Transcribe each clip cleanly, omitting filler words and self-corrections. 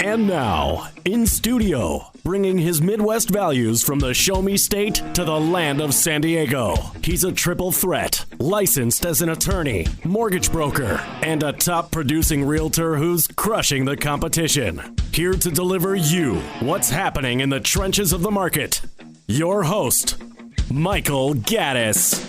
And now, in studio, bringing his Midwest values from the Show Me State to the land of San Diego. He's a triple threat, licensed as an attorney, mortgage broker, and a top producing realtor who's crushing the competition. Here to deliver you what's happening in the trenches of the market. Your host, Michael Gaddis.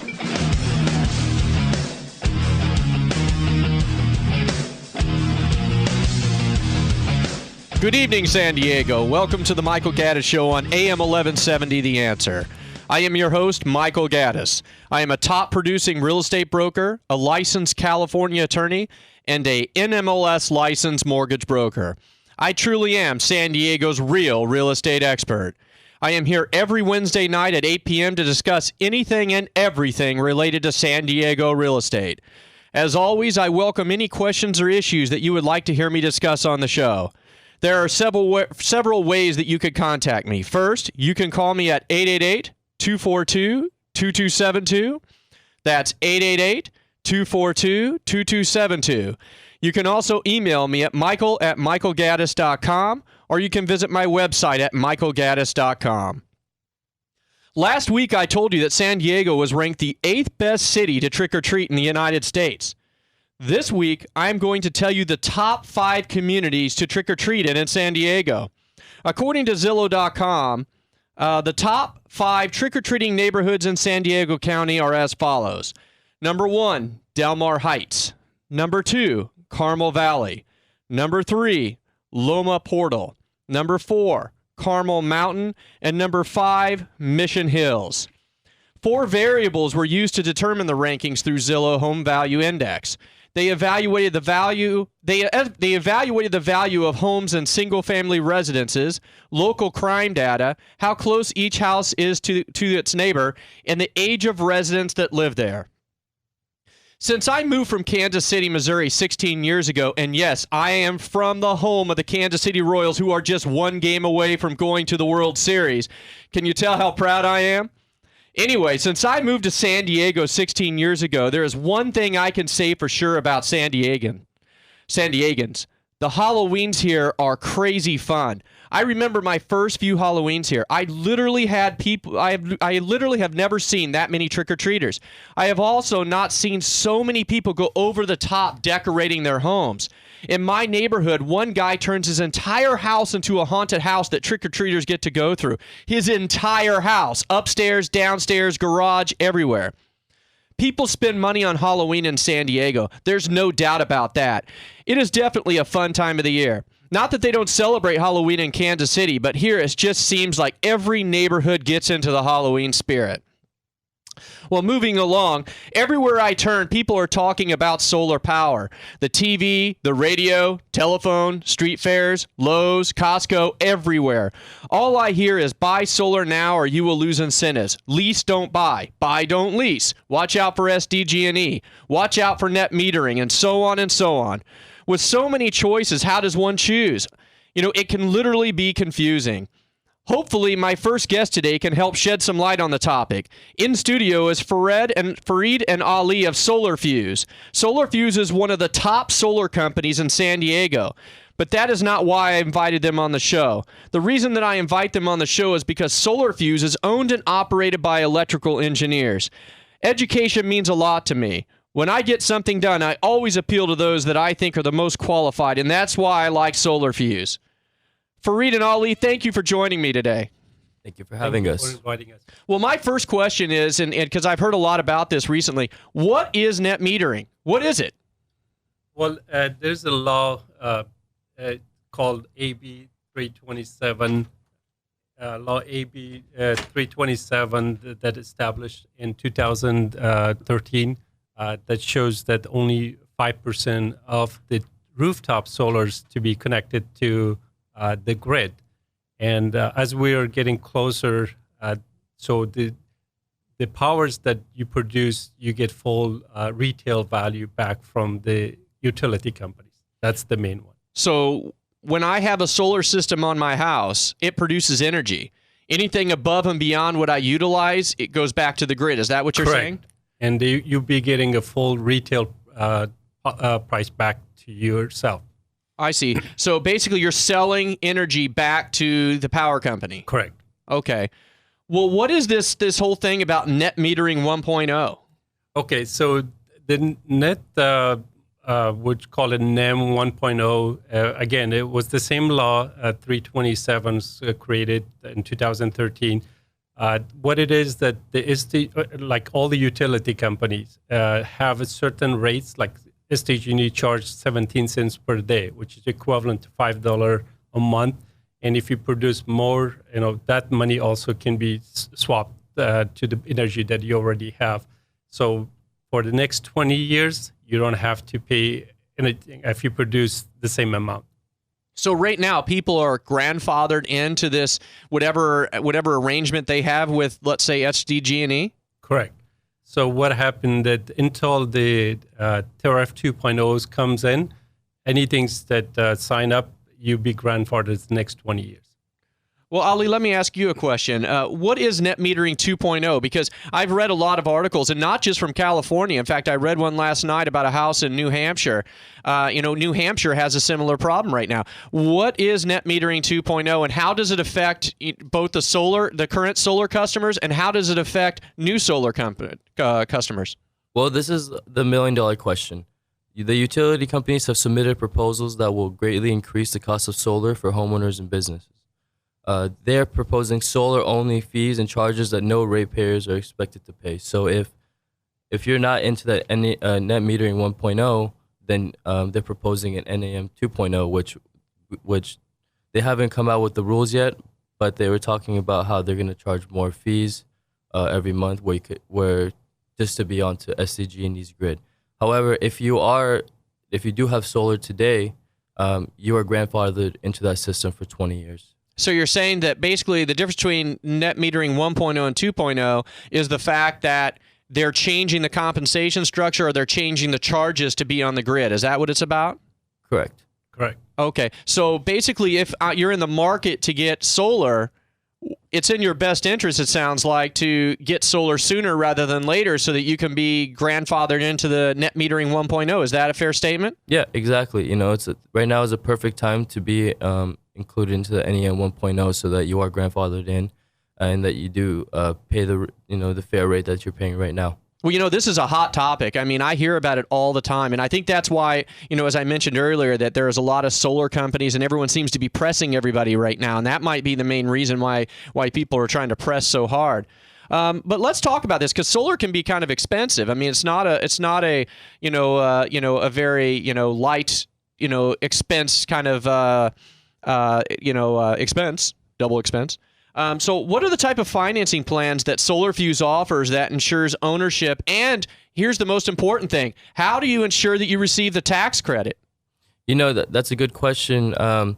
Good evening, San Diego. Welcome to the Michael Gaddis Show on AM 1170 The Answer. I am your host, Michael Gaddis. I am a top producing real estate broker, a licensed California attorney, and a NMLS licensed mortgage broker. I truly am San Diego's real estate expert. I am here every Wednesday night at 8 p.m. to discuss anything and everything related to San Diego real estate. As always, I welcome any questions or issues that you would like to hear me discuss on the show. There are several ways that you could contact me. First, you can call me at 888-242-2272. That's 888-242-2272. You can also email me at michael@michaelgaddis.com, or you can visit my website at michaelgaddis.com. Last week, I told you that San Diego was ranked the 8th best city to trick-or-treat in the United States. This week, I'm going to tell you the top 5 communities to trick-or-treat in San Diego. According to Zillow.com, the top 5 trick-or-treating neighborhoods in San Diego County are as follows. Number 1, Del Mar Heights. Number 2, Carmel Valley. Number 3, Loma Portal. Number 4, Carmel Mountain. And number 5, Mission Hills. 4 variables were used to determine the rankings through Zillow Home Value Index. They evaluated the value. They evaluated the value of homes and single-family residences, local crime data, how close each house is to its neighbor, and the age of residents that live there. Since I moved from Kansas City, Missouri 16 years ago, and yes, I am from the home of the Kansas City Royals, who are just one game away from going to the World Series. Can you tell how proud I am? Anyway, since I moved to San Diego 16 years ago, there is one thing I can say for sure about San Diegans. The Halloweens here are crazy fun. I remember my first few Halloweens here. I literally have never seen that many trick-or-treaters. I have also not seen so many people go over the top decorating their homes. In my neighborhood, one guy turns his entire house into a haunted house that trick-or-treaters get to go through. His entire house, upstairs, downstairs, garage, everywhere. People spend money on Halloween in San Diego. There's no doubt about that. It is definitely a fun time of the year. Not that they don't celebrate Halloween in Kansas City, but here it just seems like every neighborhood gets into the Halloween spirit. Well, moving along, everywhere I turn, people are talking about solar power. The TV, the radio, telephone, street fairs, Lowe's, Costco, everywhere. All I hear is buy solar now or you will lose incentives. Lease, don't buy. Buy, don't lease. Watch out for SDG&E. Watch out for net metering, and so on and so on. With so many choices, how does one choose? It can literally be confusing. Hopefully, my first guest today can help shed some light on the topic. In studio is Fareed and Ali of Solarfuze. Solarfuze is one of the top solar companies in San Diego. But that is not why I invited them on the show. The reason that I invite them on the show is because Solarfuze is owned and operated by electrical engineers. Education means a lot to me. When I get something done, I always appeal to those that I think are the most qualified, and that's why I like Solarfuze. Fareed and Ali, thank you for joining me today. Thank you for having us. For inviting us. Well, my first question is, and because I've heard a lot about this recently, what is net metering? What is it? Well, there's a law called AB 327, Law AB 327 that established in 2013 that shows that only 5% of the rooftop solars to be connected to the grid. And as we are getting closer, so the powers that you produce, you get full retail value back from the utility companies. That's the main one. So when I have a solar system on my house, it produces energy. Anything above and beyond what I utilize, it goes back to the grid. Is that what you're Correct. saying? And you'll be getting a full retail price back to yourself. I see. So basically, you're selling energy back to the power company. Correct. Okay. Well, what is this whole thing about net metering 1.0? Okay, so the net, would call it NEM 1.0. Again, it was the same law, 327 created in 2013. What it is that like all the utility companies have a certain rates, like SDG&E charge 17 cents per day, which is equivalent to $5 a month. And if you produce more, that money also can be swapped to the energy that you already have. So for the next 20 years, you don't have to pay anything if you produce the same amount. So right now, people are grandfathered into this whatever arrangement they have with, let's say, SDG&E? Correct. So what happened that until the tariff 2.0 comes in, anything that sign up, you be grandfathered the next 20 years. Well, Ali, let me ask you a question. What is net metering 2.0? Because I've read a lot of articles, and not just from California. In fact, I read one last night about a house in New Hampshire. New Hampshire has a similar problem right now. What is net metering 2.0, and how does it affect both the current solar customers, and how does it affect new solar customers? Well, this is the million-dollar question. The utility companies have submitted proposals that will greatly increase the cost of solar for homeowners and businesses. They're proposing solar-only fees and charges that no ratepayers are expected to pay. So if you're not into that net metering 1.0, then they're proposing an NEM 2.0, which they haven't come out with the rules yet, but they were talking about how they're going to charge more fees every month where just to be onto SDG&E's grid. However, if you do have solar today, you are grandfathered into that system for 20 years. So you're saying that basically the difference between net metering 1.0 and 2.0 is the fact that they're changing the compensation structure, or they're changing the charges to be on the grid. Is that what it's about? Correct. Okay. So basically, if you're in the market to get solar, it's in your best interest, it sounds like, to get solar sooner rather than later so that you can be grandfathered into the net metering 1.0. Is that a fair statement? Yeah, exactly. Right now is a perfect time to be included into the NEM 1.0 so that you are grandfathered in and that you do pay the fair rate that you're paying right now. Well, this is a hot topic. I mean, I hear about it all the time. And I think that's why, as I mentioned earlier, that there is a lot of solar companies and everyone seems to be pressing everybody right now. And that might be the main reason why people are trying to press so hard. But let's talk about this, because solar can be kind of expensive. I mean, it's not a very, light, expense kind of, expense, double expense. So what are the type of financing plans that Solarfuze offers that ensures ownership? And here's the most important thing. How do you ensure that you receive the tax credit? That's a good question. For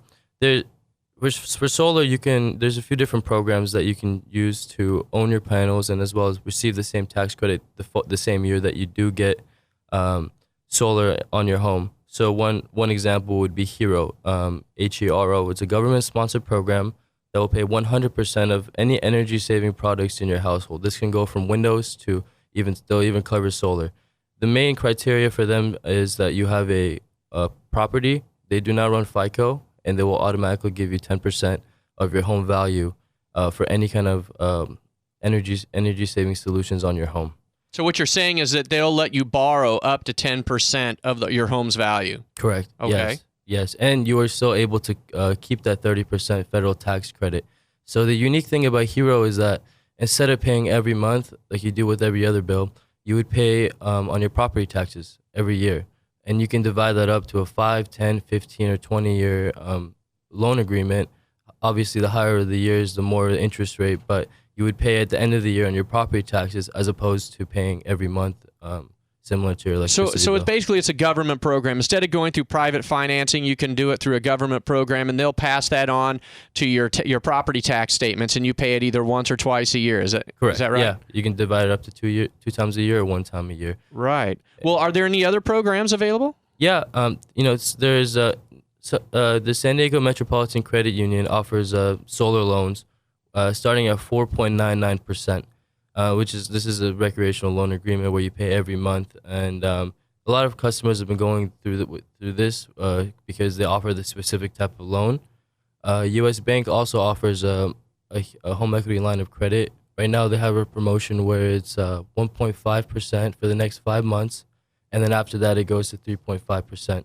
solar, there's a few different programs that you can use to own your panels and as well as receive the same tax credit the same year that you do get solar on your home. So one example would be HERO, HERO. It's a government-sponsored program that will pay 100% of any energy-saving products in your household. This can go from windows to they'll even cover solar. The main criteria for them is that you have a property. They do not run FICO, and they will automatically give you 10% of your home value for any kind of energy-saving solutions on your home. So what you're saying is that they'll let you borrow up to 10% of your home's value. Correct. Okay. Yes, and you are still able to keep that 30% federal tax credit. So the unique thing about HERO is that instead of paying every month like you do with every other bill, you would pay on your property taxes every year. And you can divide that up to a 5, 10, 15, or 20-year loan agreement. Obviously, the higher the years, the more the interest rate, but you would pay at the end of the year on your property taxes as opposed to paying every month similar to your electricity So bill. it's a government program. Instead of going through private financing, you can do it through a government program, and they'll pass that on to your property tax statements, and you pay it either once or twice a year. Is that Correct. Is that right? Yeah, you can divide it up to two times a year or one time a year. Right. Well, are there any other programs available? Yeah, there's the San Diego Metropolitan Credit Union offers solar loans starting at 4.99%. This is a recreational loan agreement where you pay every month, and a lot of customers have been going through this because they offer the specific type of loan. U.S. Bank also offers a home equity line of credit. Right now, they have a promotion where it's 1.5% for the next 5 months, and then after that, it goes to 3.5%.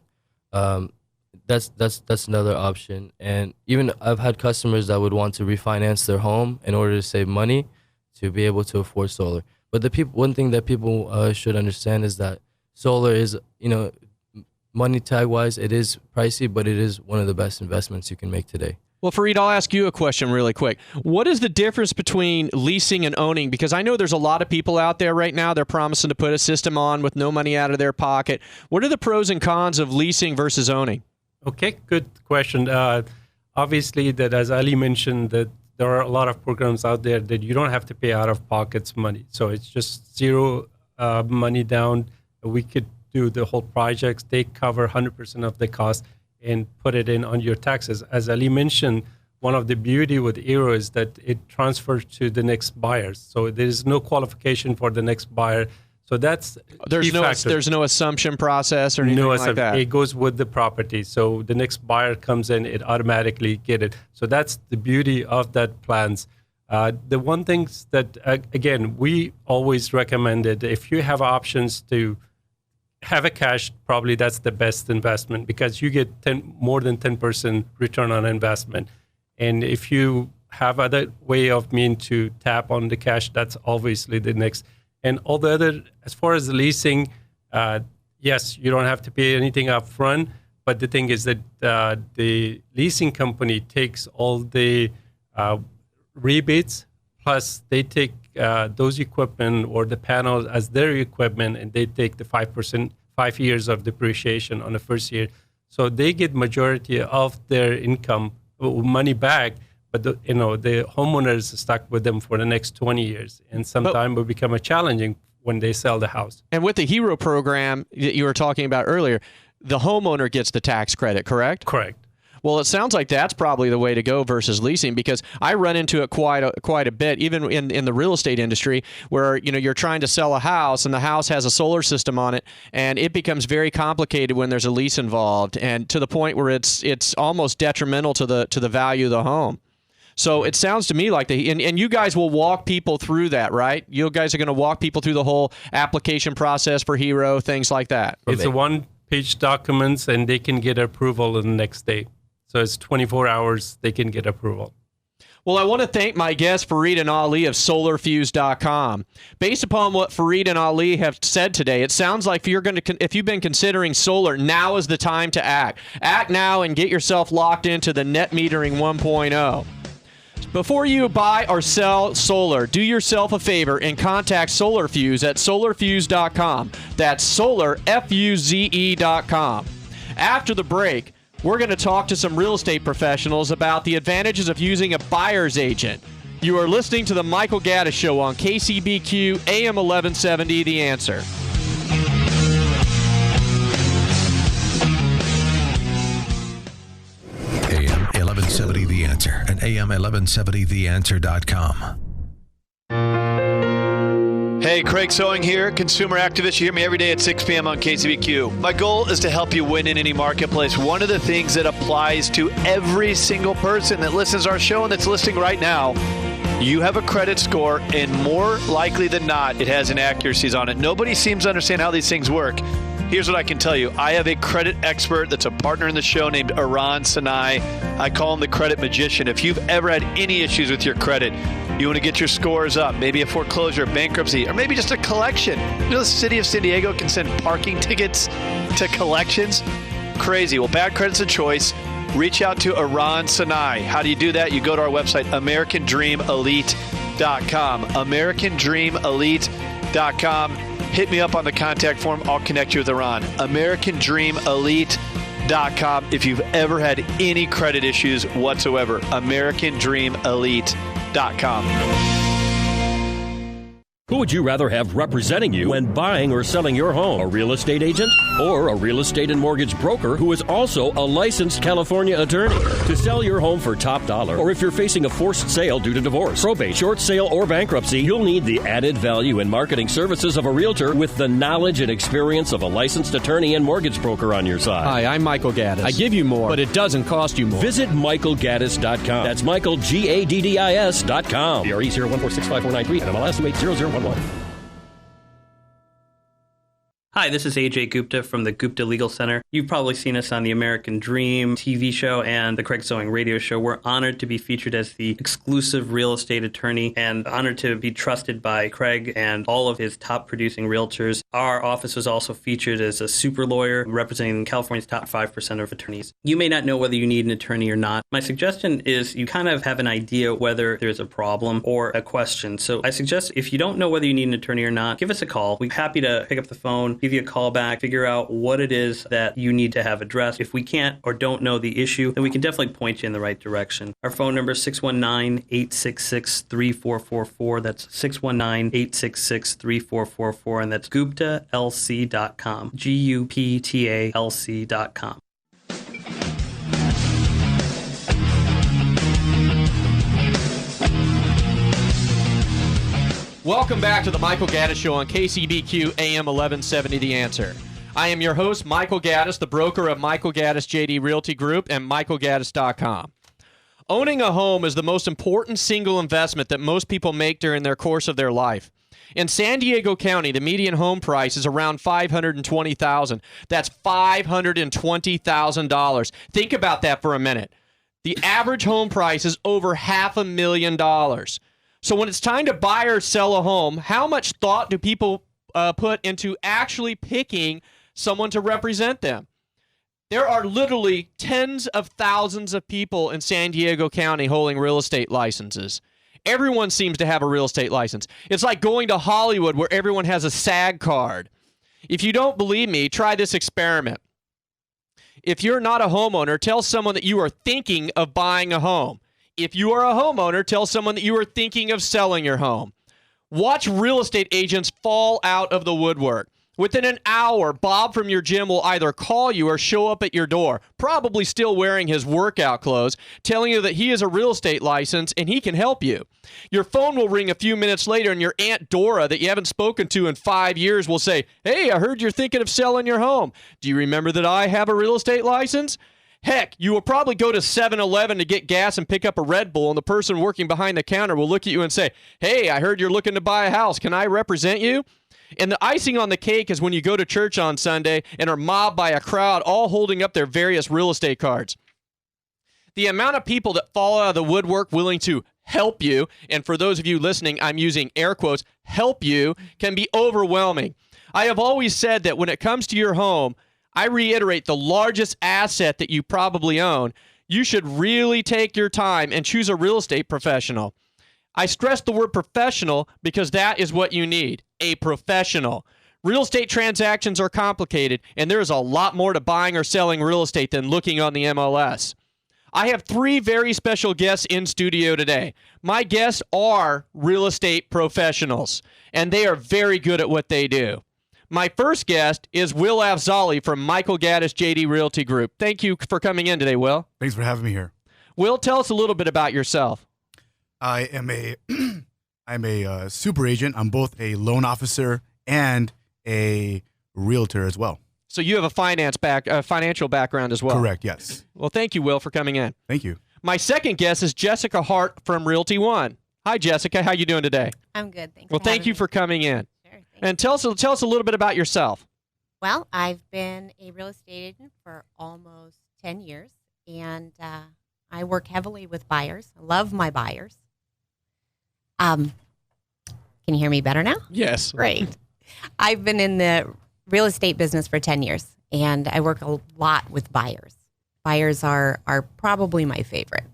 That's another option. And even I've had customers that would want to refinance their home in order to save money to be able to afford solar. But one thing that people should understand is that solar is, money tag wise, it is pricey, but it is one of the best investments you can make today. Well, Fareed, I'll ask you a question really quick. What is the difference between leasing and owning? Because I know there's a lot of people out there right now, they're promising to put a system on with no money out of their pocket. What are the pros and cons of leasing versus owning? Okay, good question. Obviously, that as Ali mentioned, that there are a lot of programs out there that you don't have to pay out of pockets money. So it's just zero money down. We could do the whole projects. They cover 100% of the cost and put it in on your taxes. As Ali mentioned, one of the beauty with Aero is that it transfers to the next buyers. So there is no qualification for the next buyer. So that's there's no assumption process or anything like that. It goes with the property. So the next buyer comes in, it automatically get it. So that's the beauty of that plans. The one thing that again we always recommended, if you have options to have a cash, probably that's the best investment because you get more than 10% return on investment. And if you have other way of mean to tap on the cash, that's obviously the next. And all the other, as far as the leasing, yes, you don't have to pay anything up front. But the thing is that the leasing company takes all the rebates, plus they take those equipment or the panels as their equipment, and they take the 5 years of depreciation on the first year. So they get majority of their income, money back. But the homeowner is stuck with them for the next 20 years, and sometimes will become a challenging when they sell the house. And with the Hero program that you were talking about earlier, the homeowner gets the tax credit, correct? Correct. Well, it sounds like that's probably the way to go versus leasing, because I run into it quite a bit, even in the real estate industry, where you're trying to sell a house and the house has a solar system on it, and it becomes very complicated when there's a lease involved, and to the point where it's almost detrimental to the value of the home. So it sounds to me like and you guys will walk people through that, right? You guys are going to walk people through the whole application process for Hero, things like that. It's a one-page documents, and they can get approval the next day. So it's 24 hours, they can get approval. Well, I want to thank my guests, Fareed and Ali of Solarfuze.com. Based upon what Fareed and Ali have said today, it sounds like if you've been considering solar, now is the time to act. Act now and get yourself locked into the net metering 1.0. Before you buy or sell solar, do yourself a favor and contact Solarfuze at solarfuze.com. That's solarfuze.com. After the break, we're going to talk to some real estate professionals about the advantages of using a buyer's agent. You are listening to the Michael Gaddis Show on KCBQ AM 1170, The Answer. AM 1170 The Answer and AM 1170theanswer.com. Hey, Craig Sewing here, consumer activist. You hear me every day at 6 p.m. on KCBQ. My goal is to help you win in any marketplace. One of the things that applies to every single person that listens to our show and that's listening right now, you have a credit score, and more likely than not, it has inaccuracies on it. Nobody seems to understand how these things work. Here's what I can tell you. I have a credit expert that's a partner in the show named Aran Sinai. I call him the credit magician. If you've ever had any issues with your credit, you want to get your scores up, maybe a foreclosure, bankruptcy, or maybe just a collection. You know, the city of San Diego can send parking tickets to collections. Crazy. Well, bad credit's a choice. Reach out to Aran Sinai. How do you do that? You go to our website, AmericanDreamElite.com. AmericanDreamElite.com. Hit me up on the contact form. I'll connect you with Aran. AmericanDreamElite.com. If you've ever had any credit issues whatsoever, AmericanDreamElite.com. Who would you rather have representing you when buying or selling your home? A real estate agent or a real estate and mortgage broker who is also a licensed California attorney? To sell your home for top dollar, or if you're facing a forced sale due to divorce, probate, short sale, or bankruptcy, you'll need the added value and marketing services of a realtor with the knowledge and experience of a licensed attorney and mortgage broker on your side. Hi, I'm Michael Gaddis. I give you more, but it doesn't cost you more. Visit MichaelGaddis.com. That's Michael, Gaddis.com. DRE 0146543 and MLS 80011. Hi, this is AJ Gupta from the Gupta Legal Center. You've probably seen us on the American Dream TV show and the Craig Sewing radio show. We're honored to be featured as the exclusive real estate attorney and honored to be trusted by Craig and all of his top producing realtors. Our office was also featured as a super lawyer representing California's top 5% of attorneys. You may not know whether you need an attorney or not. My suggestion is you kind of have an idea whether there's a problem or a question. So I suggest if you don't know whether you need an attorney or not, give us a call. We're happy to pick up the phone, give you a call back, figure out what it is that you need to have addressed. If we can't or don't know the issue, then we can definitely point you in the right direction. Our phone number is 619-866-3444. That's 619-866-3444, and that's GuptaLC.com. GUPTALC.com. Welcome back to the Michael Gaddis Show on KCBQ AM 1170 The Answer. I am your host, Michael Gaddis, the broker of Michael Gaddis JD Realty Group and MichaelGaddis.com. Owning a home is the most important single investment that most people make during their course of their life. In San Diego County, the median home price is around $520,000. That's $520,000. Think about that for a minute. The average home price is over $500,000. So when it's time to buy or sell a home, how much thought do people put into actually picking someone to represent them? There are literally tens of thousands of people in San Diego County holding real estate licenses. Everyone seems to have a real estate license. It's like going to Hollywood where everyone has a SAG card. If you don't believe me, try this experiment. If you're not a homeowner, tell someone that you are thinking of buying a home. If you are a homeowner, tell someone that you are thinking of selling your home. Watch real estate agents fall out of the woodwork. Within an hour, Bob from your gym will either call you or show up at your door, probably still wearing his workout clothes, telling you that he has a real estate license and he can help you. Your phone will ring a few minutes later and your Aunt Dora that you haven't spoken to in 5 years will say, "Hey, I heard you're thinking of selling your home. Do you remember that I have a real estate license?" Heck, you will probably go to 7-Eleven to get gas and pick up a Red Bull, and the person working behind the counter will look at you and say, "Hey, I heard you're looking to buy a house. Can I represent you?" And the icing on the cake is when you go to church on Sunday and are mobbed by a crowd all holding up their various real estate cards. The amount of people that fall out of the woodwork willing to help you, and for those of you listening, I'm using air quotes, help you, can be overwhelming. I have always said that when it comes to your home, I reiterate, the largest asset that you probably own, you should really take your time and choose a real estate professional. I stress the word professional because that is what you need, a professional. Real estate transactions are complicated, and there is a lot more to buying or selling real estate than looking on the MLS. I have 3 very special guests in studio today. My guests are real estate professionals, and they are very good at what they do. My first guest is Will Afzali from Michael Gaddis JD Realty Group. Thank you for coming in today, Will. Thanks for having me here. Will, tell us a little bit about yourself. I am I'm a super agent. I'm both a loan officer and a realtor as well. So you have a financial background as well. Correct, yes. Well, thank you, Will, for coming in. Thank you. My second guest is Jessica Hart from Realty One. Hi, Jessica. How you doing today? I'm good. Thanks. Well, thank you for coming in. Sure. And tell us a little bit about yourself. Well, I've been a real estate agent for almost 10 years, and I work heavily with buyers. I love my buyers. Can you hear me better now? Yes. Great. I've been in the real estate business for 10 years, and I work a lot with buyers. Buyers are probably my favorite.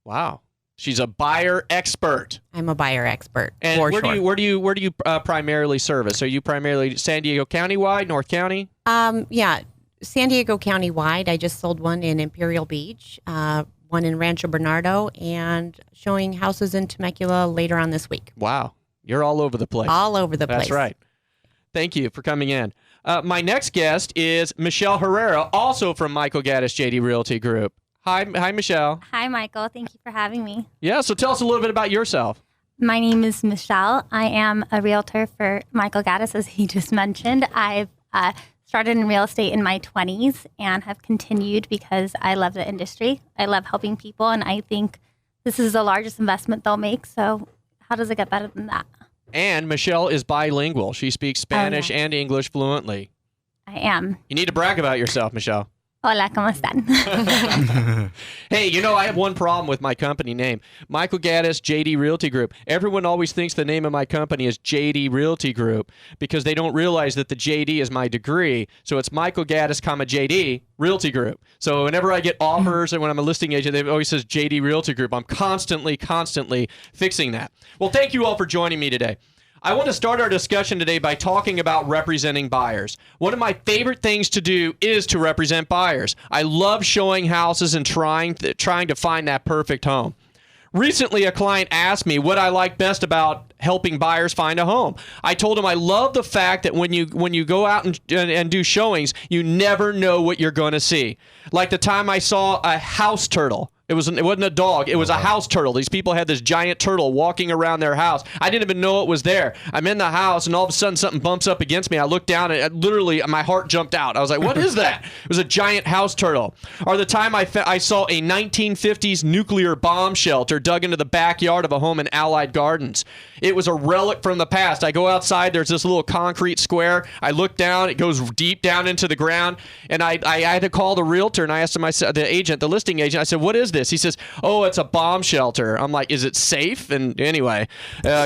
Wow. She's a buyer expert. I'm a buyer expert. And for where sure. do you primarily service? Are you primarily San Diego County wide, North County? Yeah, San Diego County wide. I just sold one in Imperial Beach, one in Rancho Bernardo, and showing houses in Temecula later on this week. Wow. You're all over the place. All over the place. That's right. Thank you for coming in. My next guest is Michelle Herrera, also from Michael Gaddis JD Realty Group. Hi, Michelle. Hi, Michael. Thank you for having me. Yeah, so tell us a little bit about yourself. My name is Michelle. I am a realtor for Michael Gaddis, as he just mentioned. I've started in real estate in my 20s and have continued because I love the industry. I love helping people, and I think this is the largest investment they'll make. So how does it get better than that? And Michelle is bilingual. She speaks Spanish and English fluently. I am. You need to brag about yourself, Michelle. Hola, ¿cómo están? Hey, I have one problem with my company name. Michael Gaddis, JD Realty Group. Everyone always thinks the name of my company is JD Realty Group because they don't realize that the JD is my degree. So it's Michael Gaddis, JD Realty Group. So whenever I get offers and when I'm a listing agent, it always says JD Realty Group. I'm constantly fixing that. Well, thank you all for joining me today. I want to start our discussion today by talking about representing buyers. One of my favorite things to do is to represent buyers. I love showing houses and trying to find that perfect home. Recently, a client asked me what I like best about helping buyers find a home. I told him I love the fact that when you go out and do showings, you never know what you're going to see. Like the time I saw a house turtle. It wasn't a dog. It was a house turtle. These people had this giant turtle walking around their house. I didn't even know it was there. I'm in the house, and all of a sudden something bumps up against me. I look down, and literally my heart jumped out. I was like, what is that? It was a giant house turtle. Or the time I saw a 1950s nuclear bomb shelter dug into the backyard of a home in Allied Gardens. It was a relic from the past. I go outside. There's this little concrete square. I look down. It goes deep down into the ground. And I had to call the realtor, and I asked him, the listing agent, I said, what is this? He says, oh, it's a bomb shelter. I'm like, is it safe? And anyway,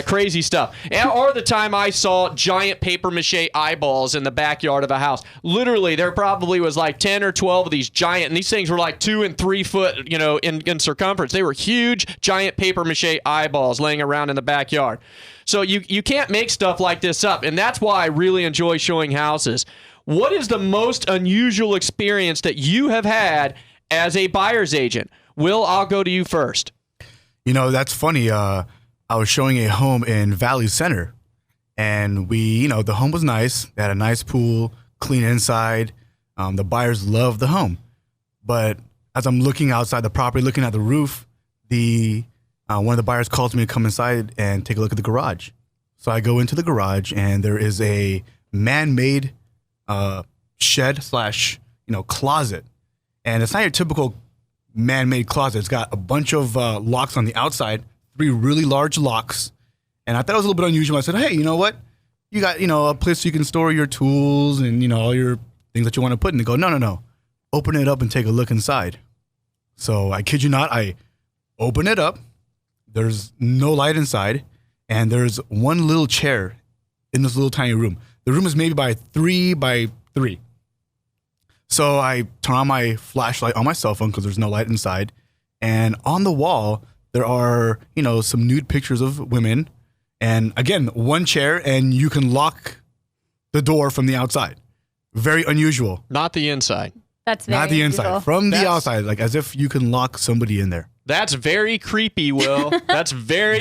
crazy stuff. Or the time I saw giant paper mache eyeballs in the backyard of a house. Literally, there probably was like 10 or 12 of these giant, and these things were like 2 and 3 foot, in circumference. They were huge, giant paper mache eyeballs laying around in the backyard. So you can't make stuff like this up, and that's why I really enjoy showing houses. What is the most unusual experience that you have had as a buyer's agent? Will, I'll go to you first. That's funny. I was showing a home in Valley Center, and the home was nice. They had a nice pool, clean inside. The buyers loved the home. But as I'm looking outside the property, looking at the roof, one of the buyers calls me to come inside and take a look at the garage. So I go into the garage, and there is a man-made shed / closet. And it's not your typical man-made closet. It's got a bunch of locks on the outside, 3 really large locks. And I thought it was a little bit unusual. I said, hey, you know what? You got, a place you can store your tools and, all your things that you want to put in. They go, no. Open it up and take a look inside. So I kid you not, I open it up. There's no light inside. And there's one little chair in this little tiny room. The room is maybe by 3 by 3. So I turn on my flashlight on my cell phone because there's no light inside. And on the wall, there are, some nude pictures of women. And again, one chair, and you can lock the door from the outside. Very unusual. Not the inside. That's very Not the unusual. inside. From the outside, like as if you can lock somebody in there. That's very creepy, Will. That's very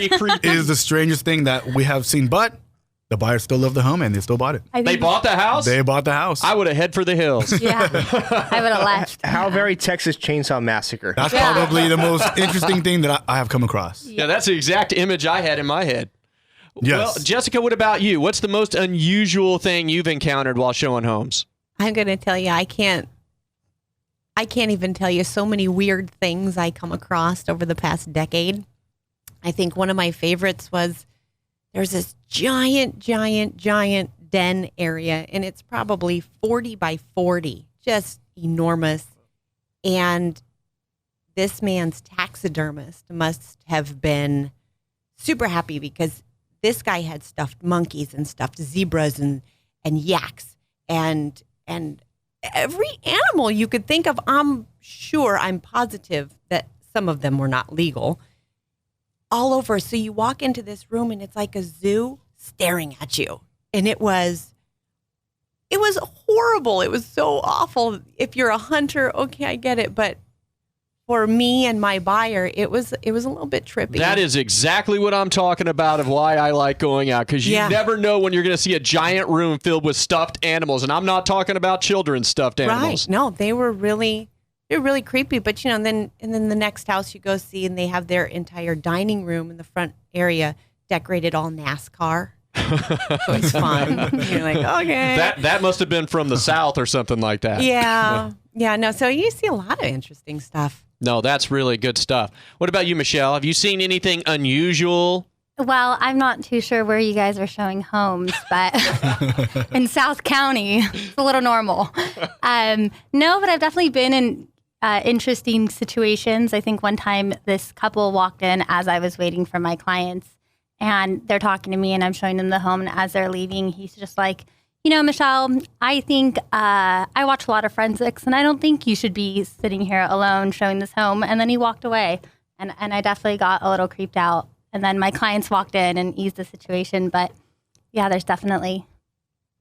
creepy. It is the strangest thing that we have seen, but the buyers still love the home, and they still bought it. They bought the house? They bought the house. I would have head for the hills. Yeah, I would have left. How very Texas Chainsaw Massacre. That's probably the most interesting thing that I have come across. Yeah, that's the exact image I had in my head. Yes. Well, Jessica, what about you? What's the most unusual thing you've encountered while showing homes? I'm going to tell you, I can't even tell you so many weird things I come across over the past decade. I think one of my favorites was there's this giant den area, and it's probably 40 by 40, just enormous. And this man's taxidermist must have been super happy because this guy had stuffed monkeys and stuffed zebras and yaks and every animal you could think of. I'm positive that some of them were not legal. All over. So you walk into this room and it's like a zoo staring at you. And it was horrible. It was so awful. If you're a hunter, okay, I get it. But for me and my buyer, it was a little bit trippy. That is exactly what I'm talking about of why I like going out, because you never know when you're going to see a giant room filled with stuffed animals, and I'm not talking about children's stuffed animals. Right? No, they were really creepy. But and then the next house you go see, and they have their entire dining room in the front area decorated all NASCAR. So it's fun. You're like, okay. That must have been from the South or something like that. Yeah. No. So you see a lot of interesting stuff. No, that's really good stuff. What about you, Michelle? Have you seen anything unusual? Well, I'm not too sure where you guys are showing homes, but in South County, it's a little normal. No, but I've definitely been in interesting situations. I think one time this couple walked in as I was waiting for my clients, and they're talking to me, and I'm showing them the home, and as they're leaving, he's just like, Michelle, I think I watch a lot of forensics, and I don't think you should be sitting here alone showing this home. And then he walked away, and I definitely got a little creeped out. And then my clients walked in and eased the situation. But, yeah, there's definitely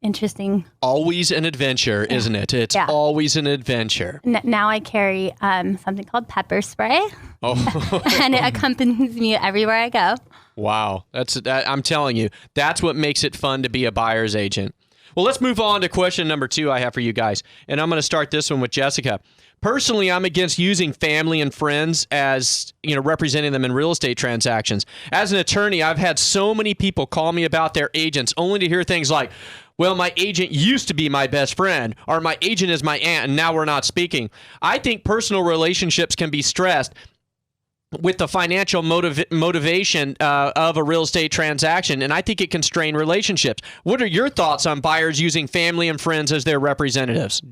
interesting. Always an adventure, isn't it? It's always an adventure. Now I carry something called pepper spray, and it accompanies me everywhere I go. Wow. I'm telling you, that's what makes it fun to be a buyer's agent. Well, let's move on to question number 2 I have for you guys. And I'm going to start this one with Jessica. Personally, I'm against using family and friends as, representing them in real estate transactions. As an attorney, I've had so many people call me about their agents only to hear things like, well, my agent used to be my best friend, or my agent is my aunt, and now we're not speaking. I think personal relationships can be stressed with the financial motivation of a real estate transaction, and I think it can strain relationships. What are your thoughts on buyers using family and friends as their representatives?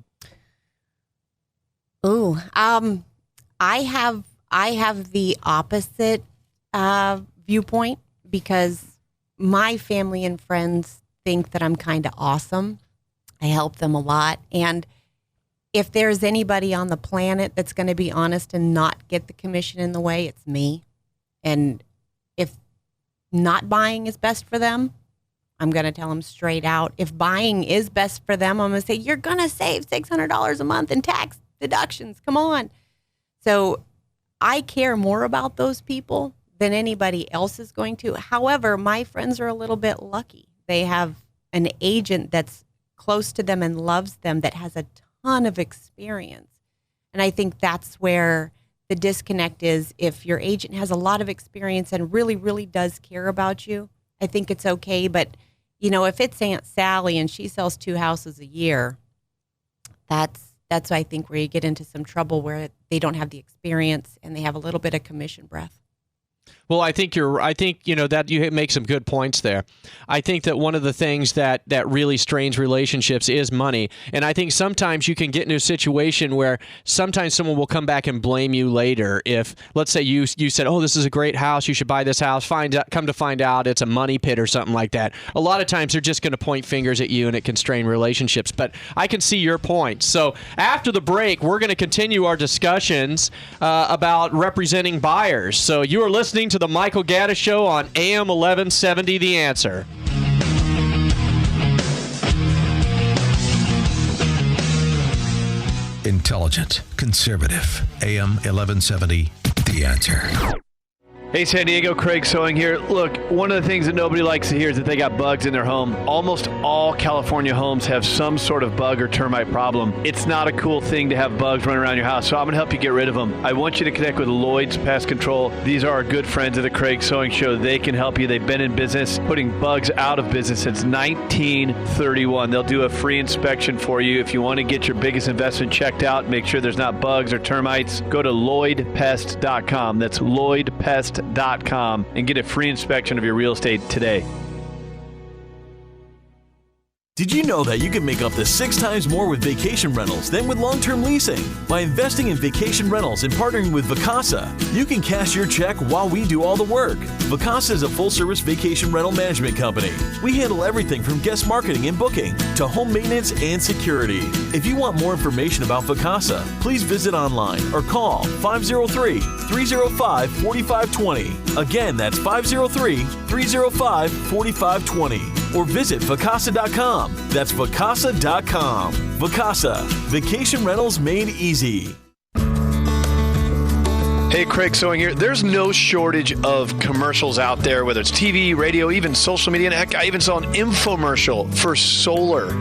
Ooh, I have the opposite viewpoint, because my family and friends think that I'm kind of awesome. I help them a lot, and if there's anybody on the planet that's going to be honest and not get the commission in the way, it's me. And if not buying is best for them, I'm going to tell them straight out. If buying is best for them, I'm going to say, you're going to save $600 a month in tax deductions. Come on. So I care more about those people than anybody else is going to. However, my friends are a little bit lucky. They have an agent that's close to them and loves them, that has a ton of experience. And I think that's where the disconnect is. If your agent has a lot of experience and really, really does care about you, I think it's okay. But, if it's Aunt Sally and she sells 2 houses a year, that's I think where you get into some trouble, where they don't have the experience and they have a little bit of commission breath. Well, I think that you make some good points there. I think that one of the things that really strains relationships is money. And I think sometimes you can get into a situation where sometimes someone will come back and blame you later. If, let's say you said, oh, this is a great house, you should buy this house, come to find out it's a money pit or something like that. A lot of times they're just going to point fingers at you, and it can strain relationships. But I can see your point. So after the break, we're going to continue our discussions about representing buyers. So you are listening to the Michael Gaddis Show on AM 1170, The Answer. Intelligent, conservative, AM 1170, The Answer. Hey, San Diego, Craig Sewing here. Look, one of the things that nobody likes to hear is that they got bugs in their home. Almost all California homes have some sort of bug or termite problem. It's not a cool thing to have bugs running around your house, so I'm going to help you get rid of them. I want you to connect with Lloyd's Pest Control. These are our good friends of the Craig Sewing Show. They can help you. They've been in business, putting bugs out of business since 1931. They'll do a free inspection for you. If you want to get your biggest investment checked out, make sure there's not bugs or termites, go to LloydPest.com. That's LloydPest.com and get a free inspection of your real estate today. Did you know that you can make up to 6 times more with vacation rentals than with long-term leasing? By investing in vacation rentals and partnering with Vacasa, you can cash your check while we do all the work. Vacasa is a full-service vacation rental management company. We handle everything from guest marketing and booking to home maintenance and security. If you want more information about Vacasa, please visit online or call 503-305-4520. Again, that's 503-305-4520. Or visit Vacasa.com. That's Vacasa.com. Vacasa, vacation rentals made easy. Hey, Craig Sewing here. There's no shortage of commercials out there, whether it's TV, radio, even social media. And heck, I even saw an infomercial for solar.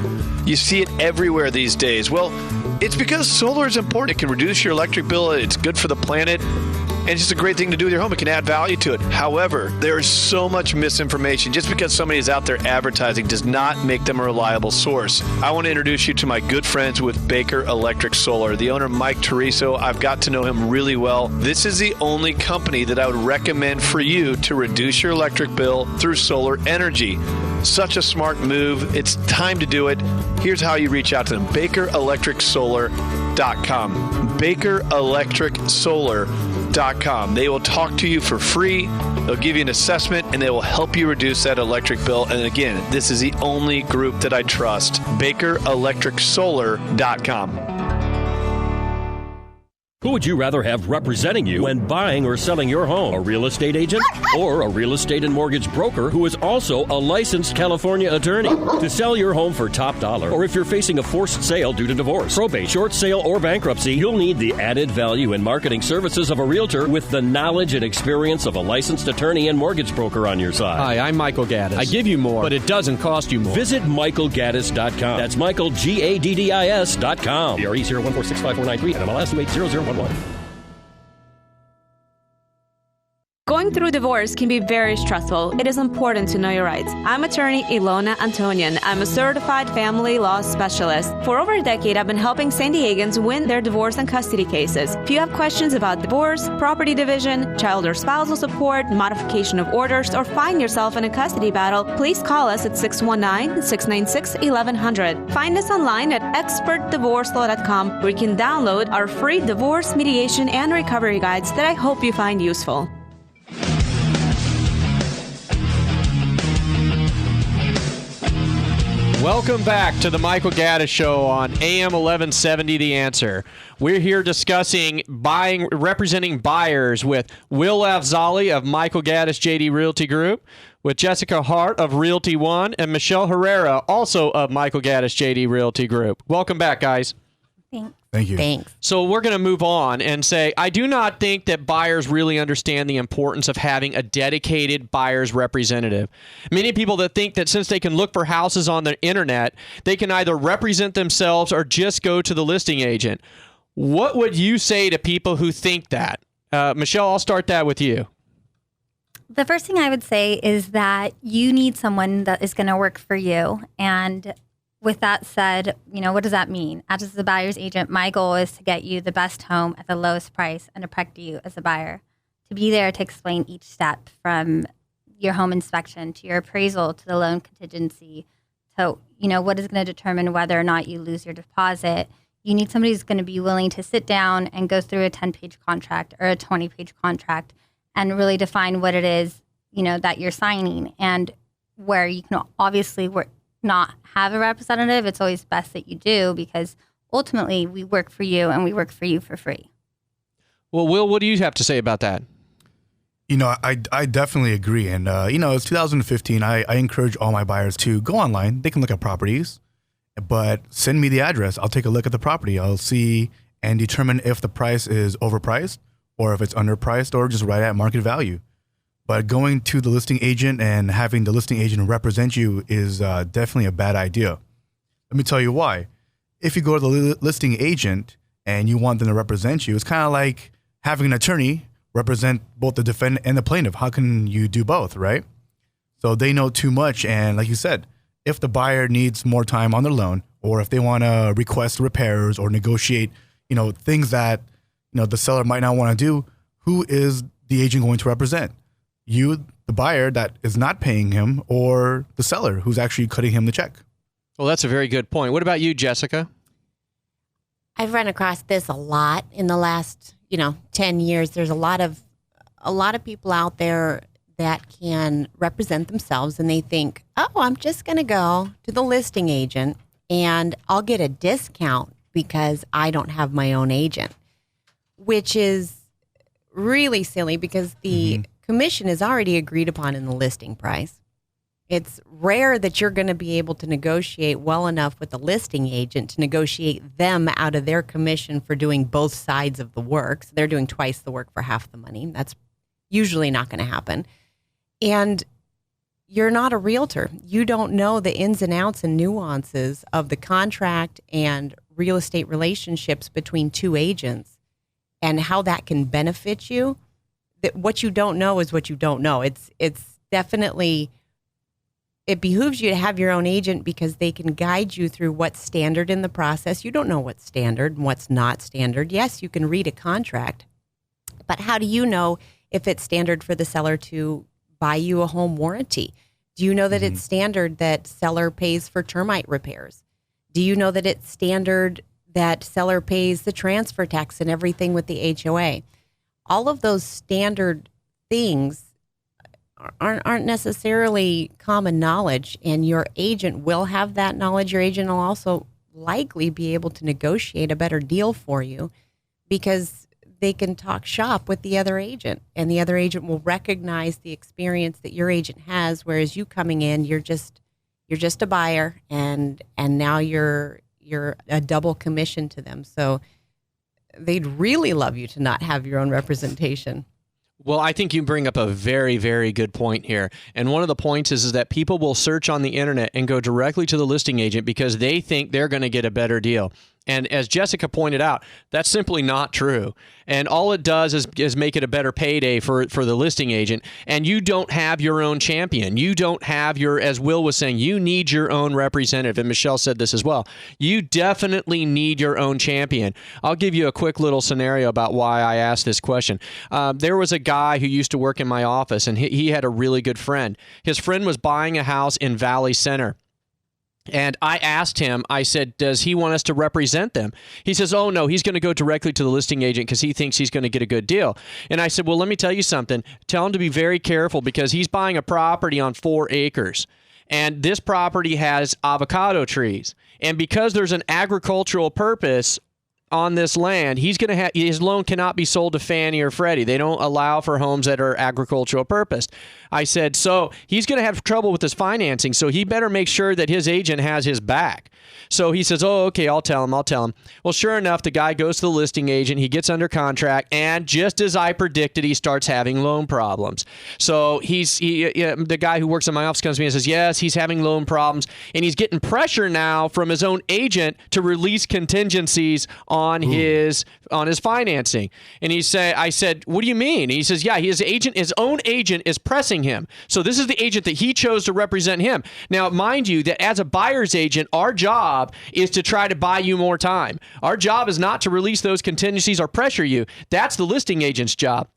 You see it everywhere these days. Well, it's because solar is important. It can reduce your electric bill. It's good for the planet. And it's just a great thing to do with your home. It can add value to it. However, there is so much misinformation. Just because somebody is out there advertising does not make them a reliable source. I want to introduce you to my good friends with Baker Electric Solar. The owner, Mike Teresa, I've got to know him really well. This is the only company that I would recommend for you to reduce your electric bill through solar energy. Such a smart move. It's time to do it. Here's how you reach out to them. BakerElectricSolar.com. BakerElectricSolar.com. They will talk to you for free. They'll give you an assessment, and they will help you reduce that electric bill. And again, this is the only group that I trust. BakerElectricSolar.com. Who would you rather have representing you when buying or selling your home? A real estate agent or a real estate and mortgage broker who is also a licensed California attorney? To sell your home for top dollar, or if you're facing a forced sale due to divorce, probate, short sale, or bankruptcy, you'll need the added value and marketing services of a realtor with the knowledge and experience of a licensed attorney and mortgage broker on your side. Hi, I'm Michael Gaddis. I give you more, but it doesn't cost you more. Visit MichaelGaddis.com. That's Michael, Gaddis.com. DRE 0146543 and MLS 28001. Going through divorce can be very stressful. It is important to know your rights. I'm attorney Ilona Antonian. I'm a certified family law specialist. For over a decade, I've been helping San Diegans win their divorce and custody cases. If you have questions about divorce, property division, child or spousal support, modification of orders, or find yourself in a custody battle, please call us at 619-696-1100. Find us online at expertdivorcelaw.com, where you can download our free divorce, mediation, and recovery guides that I hope you find useful. Welcome back to the Michael Gaddis Show on AM 1170 The Answer. We're here discussing representing buyers with Will Afzali of Michael Gaddis JD Realty Group, with Jessica Hart of Realty One, and Michelle Herrera, also of Michael Gaddis JD Realty Group. Welcome back, guys. Thanks. Thank you. Thanks. So we're going to move on and say, I do not think that buyers really understand the importance of having a dedicated buyer's representative. Many people that think that since they can look for houses on the internet, they can either represent themselves or just go to the listing agent. What would you say to people who think that? Michelle, I'll start that with you. The first thing I would say is that you need someone that is going to work for you. And with that said, what does that mean? As the buyer's agent, my goal is to get you the best home at the lowest price and to protect you as a buyer. To be there to explain each step from your home inspection to your appraisal to the loan contingency to, what is going to determine whether or not you lose your deposit. You need somebody who's going to be willing to sit down and go through a 10-page contract or a 20-page contract and really define what it is, that you're signing, and where you can obviously not have a representative. It's always best that you do, because ultimately we work for you and we work for you for free. Well, Will, what do you have to say about that? I definitely agree. And, it's 2015. I encourage all my buyers to go online. They can look at properties, but send me the address. I'll take a look at the property. I'll see and determine if the price is overpriced or if it's underpriced or just right at market value. But going to the listing agent and having the listing agent represent you is definitely a bad idea. Let me tell you why. If you go to the listing agent and you want them to represent you, it's kind of like having an attorney represent both the defendant and the plaintiff. How can you do both, right? So they know too much. And like you said, if the buyer needs more time on their loan, or if they want to request repairs or negotiate, things that, the seller might not want to do, who is the agent going to represent? You, the buyer that is not paying him, or the seller who's actually cutting him the check? Well, that's a very good point. What about you, Jessica? I've run across this a lot in the last, 10 years. There's a lot of people out there that can represent themselves, and they think, oh, I'm just going to go to the listing agent and I'll get a discount because I don't have my own agent, which is really silly because the commission is already agreed upon in the listing price. it's rare that you're going to be able to negotiate well enough with the listing agent to negotiate them out of their commission for doing both sides of the work. So they're doing twice the work for half the money. That's usually not going to happen. And you're not a realtor. You don't know the ins and outs and nuances of the contract and real estate relationships between two agents and how that can benefit you. That what you don't know is what you don't know. It's definitely, it behooves you to have your own agent because they can guide you through what's standard in the process. You don't know what's standard and what's not standard. Yes, you can read a contract, but how do you know if it's standard for the seller to buy you a home warranty? Do you know that it's standard that seller pays for termite repairs? Do you know that it's standard that seller pays the transfer tax and everything with the HOA? All of those standard things aren't necessarily common knowledge, and your agent will have that knowledge. Your agent will also likely be able to negotiate a better deal for you because they can talk shop with the other agent, and the other agent will recognize the experience that your agent has, whereas you coming in, you're just a buyer, and now you're a double commission to them. So they'd really love you to not have your own representation. Well, I think you bring up a very, very good point here. And one of the points is that people will search on the internet and go directly to the listing agent because they think they're going to get a better deal. And as Jessica pointed out, that's simply not true. And all it does is make it a better payday for the listing agent. And you don't have your own champion. You don't have your, as Will was saying, you need your own representative. And Michelle said this as well. You definitely need your own champion. I'll give you a quick little scenario about why I asked this question. There was a guy who used to work in my office, and he had a really good friend. His friend was buying a house in Valley Center. And I asked him, I said, does he want us to represent them? He says, oh, no, he's going to go directly to the listing agent because he thinks he's going to get a good deal. And I said, well, let me tell you something. Tell him to be very careful because he's buying a property on 4 acres. And this property has avocado trees. And because there's an agricultural purpose on this land, he's going to have, his loan cannot be sold to Fannie or Freddie. They don't allow for homes that are agricultural purpose. I said, so he's going to have trouble with his financing, so he better make sure that his agent has his back. So he says, oh, okay, I'll tell him. Well, sure enough, the guy goes to the listing agent. He gets under contract, and just as I predicted, he starts having loan problems. So the guy who works in my office comes to me and says, yes, he's having loan problems, and he's getting pressure now from his own agent to release contingencies on his financing. And I said, what do you mean? And he says, yeah, his own agent is pressing him. So this is the agent that he chose to represent him. Now, mind you, that as a buyer's agent, our job is to try to buy you more time. Our job is not to release those contingencies or pressure you. That's the listing agent's job.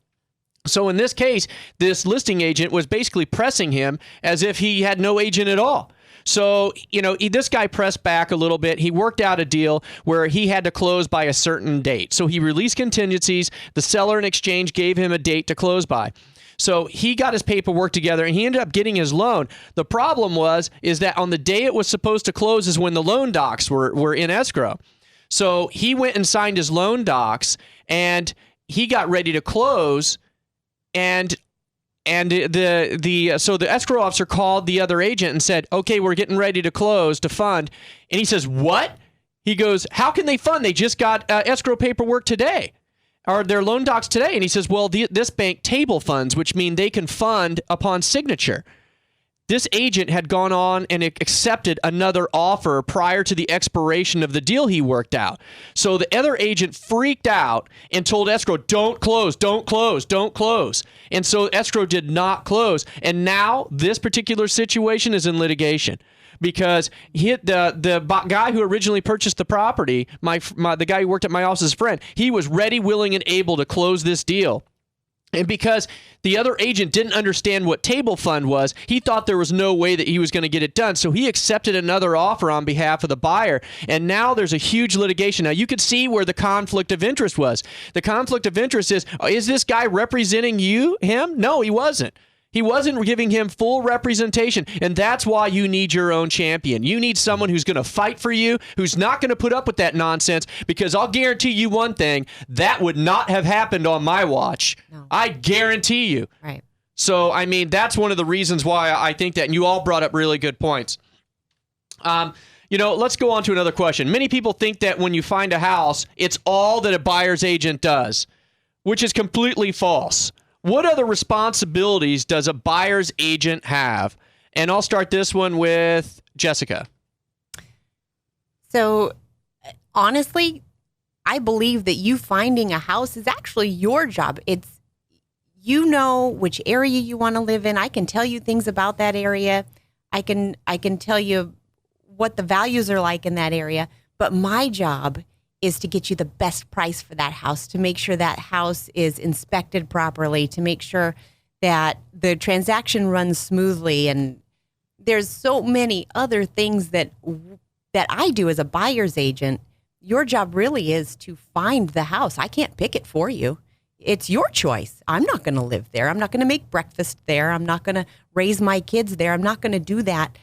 So in this case, this listing agent was basically pressing him as if he had no agent at all. So, this guy pressed back a little bit. He worked out a deal where he had to close by a certain date. So he released contingencies. The seller in exchange gave him a date to close by. So he got his paperwork together and he ended up getting his loan. The problem is that on the day it was supposed to close is when the loan docs were in escrow. So he went and signed his loan docs and he got ready to close, and the escrow officer called the other agent and said, okay, we're getting ready to close to fund. And he says, what? He goes, how can they fund? They just got escrow paperwork today, or their loan docs today. And he says, well, this bank table funds, which mean they can fund upon signature. This agent had gone on and accepted another offer prior to the expiration of the deal he worked out. So the other agent freaked out and told escrow, don't close. And so escrow did not close. And now this particular situation is in litigation because the guy who originally purchased the property, the guy who worked at my office's friend, he was ready, willing, and able to close this deal. And because the other agent didn't understand what table fund was, he thought there was no way that he was going to get it done. So he accepted another offer on behalf of the buyer. And now there's a huge litigation. Now you could see where the conflict of interest was. The conflict of interest is this guy representing him? No, he wasn't. He wasn't giving him full representation, and that's why you need your own champion. You need someone who's going to fight for you, who's not going to put up with that nonsense, because I'll guarantee you one thing, that would not have happened on my watch. No. I guarantee you. Right. So, I mean, that's one of the reasons why I think that, and you all brought up really good points. Let's go on to another question. Many people think that when you find a house, it's all that a buyer's agent does, which is completely false. What other responsibilities does a buyer's agent have? And I'll start this one with Jessica. So, honestly, I believe that you finding a house is actually your job. You know which area you want to live in. I can tell you things about that area. I can tell you what the values are like in that area. But my job is to get you the best price for that house, to make sure that house is inspected properly, to make sure that the transaction runs smoothly. And there's so many other things that I do as a buyer's agent. Your job really is to find the house. I can't pick it for you. It's your choice. I'm not going to live there. I'm not going to make breakfast there. I'm not going to raise my kids there. I'm not going to do that.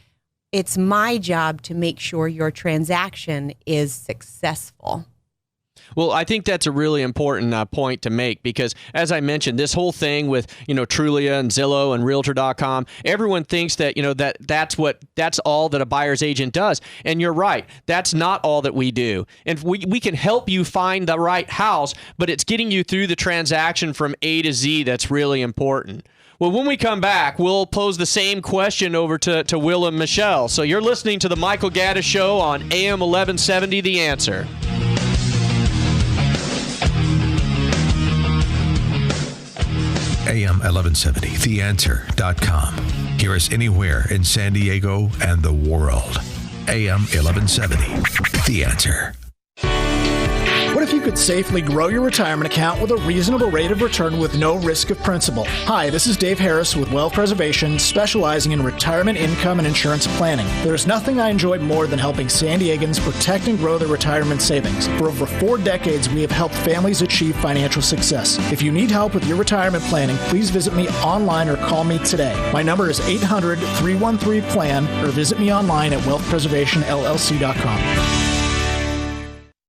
It's my job to make sure your transaction is successful. Well, I think that's a really important point to make because, as I mentioned, this whole thing with, Trulia and Zillow and Realtor.com, everyone thinks that, that's all that a buyer's agent does. And you're right. That's not all that we do. And we can help you find the right house, but it's getting you through the transaction from A to Z that's really important. Well, when we come back, we'll pose the same question over to Will and Michelle. So you're listening to the Michael Gaddis Show on AM 1170, The Answer. AM 1170, theanswer.com. Hear us anywhere in San Diego and the world. AM 1170, The Answer. What if you could safely grow your retirement account with a reasonable rate of return with no risk of principal? Hi, this is Dave Harris with Wealth Preservation, specializing in retirement income and insurance planning. There's nothing I enjoy more than helping San Diegans protect and grow their retirement savings. For over 4 decades, we have helped families achieve financial success. If you need help with your retirement planning, please visit me online or call me today. My number is 800-313-PLAN or visit me online at wealthpreservationllc.com.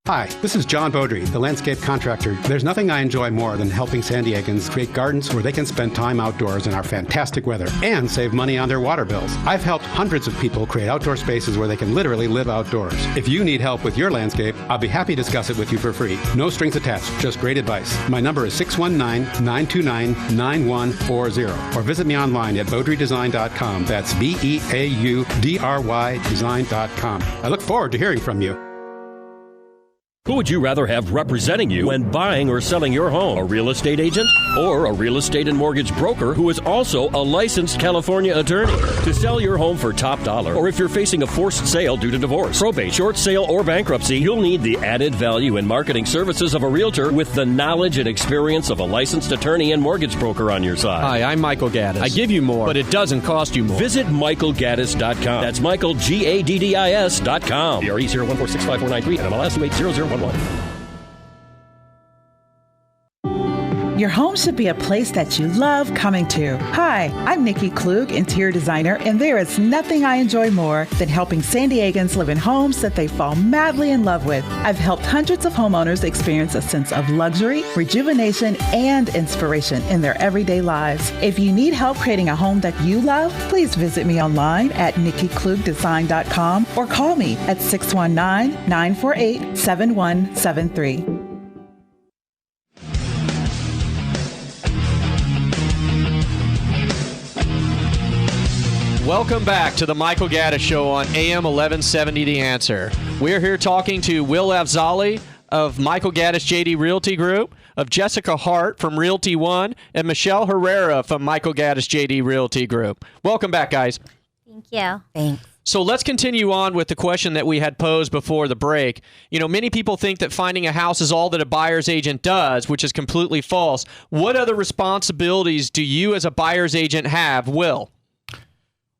Hi, this is John Beaudry, the landscape contractor. There's nothing I enjoy more than helping San Diegans create gardens where they can spend time outdoors in our fantastic weather and save money on their water bills. I've helped hundreds of people create outdoor spaces where they can literally live outdoors. If you need help with your landscape, I'll be happy to discuss it with you for free. No strings attached, just great advice. My number is 619-929-9140 or visit me online at beaudrydesign.com. That's BEAUDRY design.com. I look forward to hearing from you. Who would you rather have representing you when buying or selling your home? A real estate agent or a real estate and mortgage broker who is also a licensed California attorney? To sell your home for top dollar, or if you're facing a forced sale due to divorce, probate, short sale, or bankruptcy, you'll need the added value and marketing services of a realtor with the knowledge and experience of a licensed attorney and mortgage broker on your side. Hi, I'm Michael Gaddis. I give you more, but it doesn't cost you more. Visit MichaelGaddis.com. That's Michael, Gaddis.com. DRE 014654993 and MLS 28001. Your home should be a place that you love coming to. Hi, I'm Nikki Klug, interior designer, and there is nothing I enjoy more than helping San Diegans live in homes that they fall madly in love with. I've helped hundreds of homeowners experience a sense of luxury, rejuvenation, and inspiration in their everyday lives. If you need help creating a home that you love, please visit me online at NikkiKlugDesign.com or call me at 619-948-7173. Welcome back to the Michael Gaddis Show on AM 1170 The Answer. We're here talking to Will Afzali of Michael Gaddis JD Realty Group, of Jessica Hart from Realty One, and Michelle Herrera from Michael Gaddis JD Realty Group. Welcome back, guys. Thank you. Thanks. So let's continue on with the question that we had posed before the break. Many people think that finding a house is all that a buyer's agent does, which is completely false. What other responsibilities do you as a buyer's agent have, Will?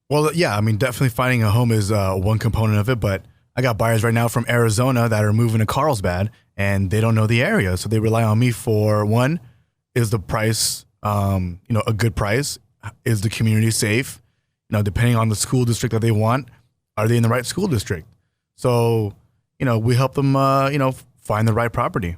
Well, yeah, definitely finding a home is one component of it, but I got buyers right now from Arizona that are moving to Carlsbad, and they don't know the area, so they rely on me for, one, is the price, a good price? Is the community safe? Depending on the school district that they want, are they in the right school district? So, we help them, find the right property.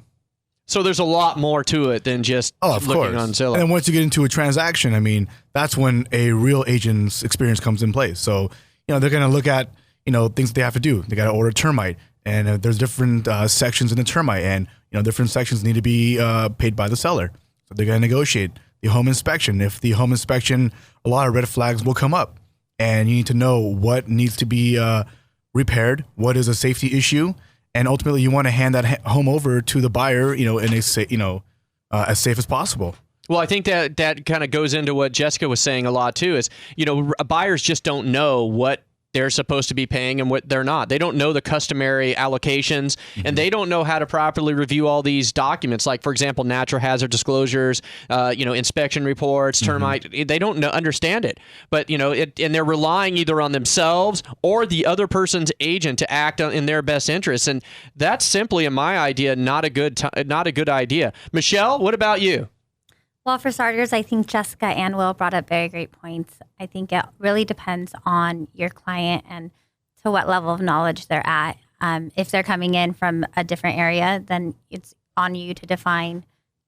So there's a lot more to it than just looking on Zillow. And then once you get into a transaction, I mean, that's when a real agent's experience comes in place. So, they're going to look at, things that they have to do. They got to order termite, and there's different sections in the termite, and, different sections need to be paid by the seller. So they're going to negotiate the home inspection. If the home inspection, a lot of red flags will come up, and you need to know what needs to be repaired, what is a safety issue, and ultimately you want to hand that home over to the buyer, in a as safe as possible. Well, I think that kind of goes into what Jessica was saying a lot too. Is buyers just don't know what they're supposed to be paying and what they're not. They don't know the customary allocations, and they don't know how to properly review all these documents. Like, for example, natural hazard disclosures, inspection reports, termite. They don't understand it. But and they're relying either on themselves or the other person's agent to act in their best interests. And that's simply, in my idea, not a good idea. Michelle, what about you? Well, for starters, I think Jessica and Will brought up very great points. I think it really depends on your client and to what level of knowledge they're at. If they're coming in from a different area, then it's on you to define,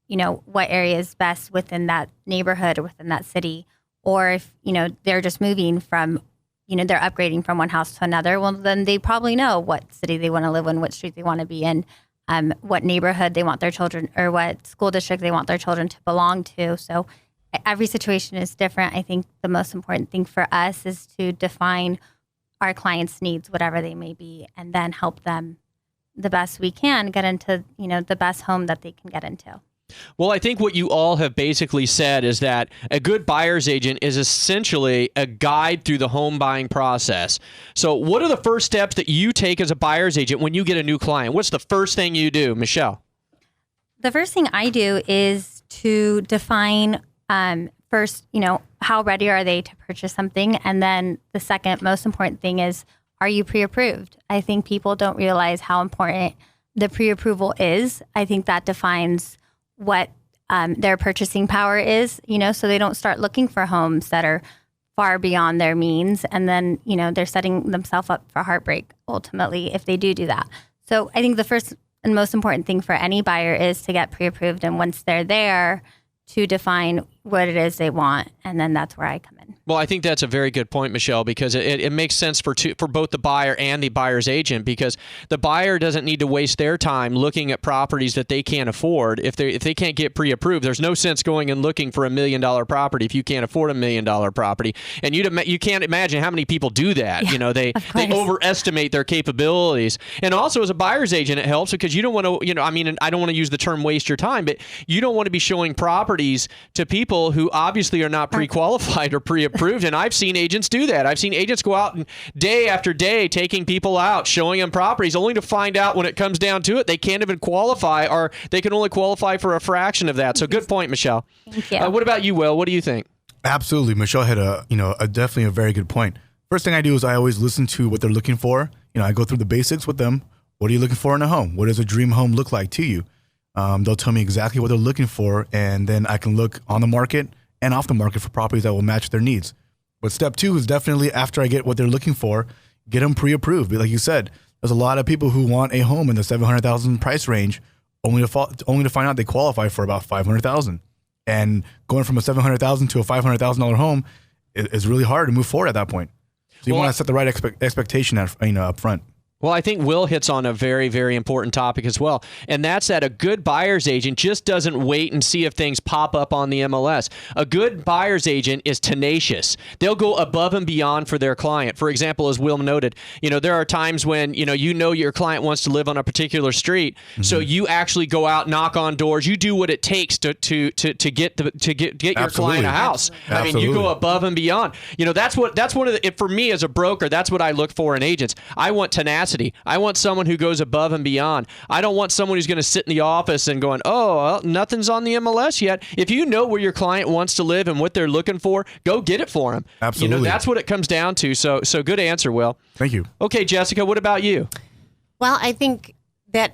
what area is best within that neighborhood or within that city. Or if, they're just moving from, they're upgrading from one house to another, well, then they probably know what city they want to live in, what street they want to be in. What neighborhood they want their children, or what school district they want their children to belong to. So every situation is different. I think the most important thing for us is to define our clients' needs, whatever they may be, and then help them the best we can get into, the best home that they can get into. Well, I think what you all have basically said is that a good buyer's agent is essentially a guide through the home buying process. So what are the first steps that you take as a buyer's agent when you get a new client? What's the first thing you do, Michelle? The first thing I do is to define first, how ready are they to purchase something? And then the second most important thing is, are you pre-approved? I think people don't realize how important the pre-approval is. I think that defines what their purchasing power is, so they don't start looking for homes that are far beyond their means. And then, they're setting themselves up for heartbreak, ultimately, if they do that. So I think the first and most important thing for any buyer is to get pre-approved. And once they're there, to define what it is they want. And then that's where I come in. Well, I think that's a very good point, Michelle, because it makes sense for both the buyer and the buyer's agent, because the buyer doesn't need to waste their time looking at properties that they can't afford. If they can't get pre-approved, there's no sense going and looking for $1 million property if you can't afford $1 million property. And you can't imagine how many people do that. Yeah, they overestimate their capabilities. And also as a buyer's agent, it helps because you don't want to, I don't want to use the term waste your time, but you don't want to be showing properties to people who obviously are not pre-qualified or pre-approved. And I've seen agents do that. I've seen agents go out and day after day taking people out, showing them properties, only to find out when it comes down to it, they can't even qualify, or they can only qualify for a fraction of that. So good point, Michelle. Thank you. What about you, Will? What do you think? Absolutely. Michelle had definitely a very good point. First thing I do is I always listen to what they're looking for. I go through the basics with them. What are you looking for in a home? What does a dream home look like to you? They'll tell me exactly what they're looking for, and then I can look on the market and off the market for properties that will match their needs. But step two is definitely, after I get what they're looking for, get them pre-approved. Like you said, there's a lot of people who want a home in the $700,000 price range, only to find out they qualify for about $500,000. And going from a $700,000 to a $500,000 home is really hard to move forward at that point. So you want to set the right expectation up front. Well, I think Will hits on a very, very important topic as well, and that's that a good buyer's agent just doesn't wait and see if things pop up on the MLS. A good buyer's agent is tenacious. They'll go above and beyond for their client. For example, as Will noted, there are times when your client wants to live on a particular street, so you actually go out, knock on doors, you do what it takes to get your client a house. Absolutely. I mean, you go above and beyond. That's one of the, for me as a broker, that's what I look for in agents. I want tenacity. I want someone who goes above and beyond. I don't want someone who's going to sit in the office and going, nothing's on the MLS yet. If you know where your client wants to live and what they're looking for, go get it for them. Absolutely. That's what it comes down to. So good answer, Will. Thank you. Okay, Jessica, what about you? Well, I think that